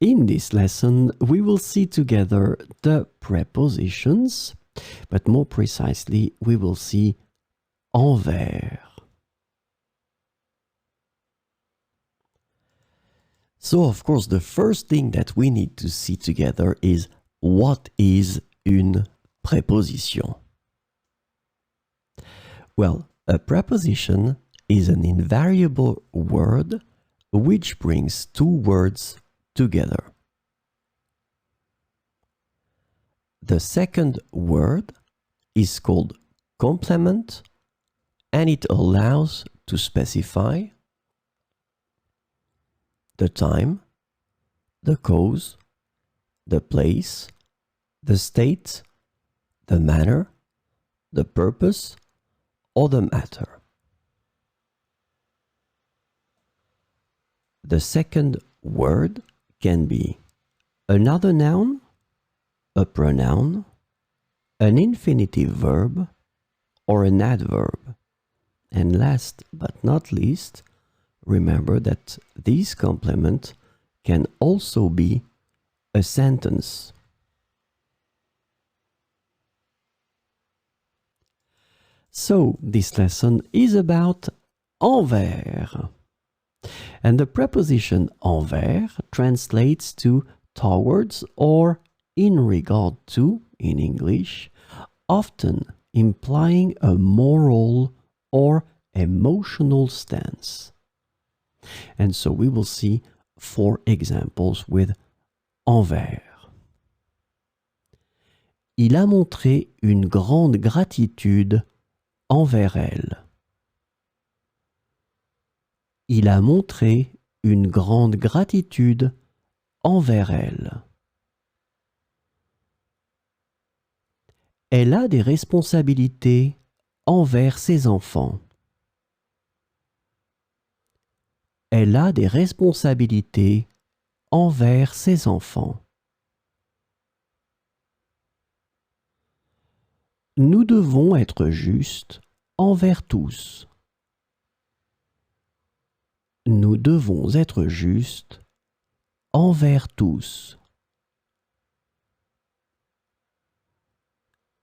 In this lesson, we will see together the prepositions, but more precisely, we will see envers. So, of course, the first thing that we need to see together is what is une préposition? Well, a preposition is an invariable word which brings two words together. The second word is called complement, and it allows to specify the time, the cause, the place, the state, the manner, the purpose, or the matter. The second word can be another noun, a pronoun, an infinitive verb, or an adverb. And last but not least, remember that this complement can also be a sentence. So, this lesson is about envers. And the preposition envers translates to towards or in regard to in English, often implying a moral or emotional stance. And so we will see 4 examples with envers. Il a montré une grande gratitude envers elle. Il a montré une grande gratitude envers elle. Elle a des responsabilités envers ses enfants. Elle a des responsabilités envers ses enfants. Nous devons être justes envers tous. Nous devons être justes envers tous.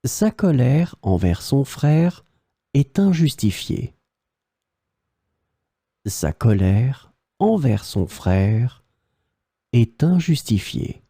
Sa colère envers son frère est injustifiée. Sa colère envers son frère est injustifiée.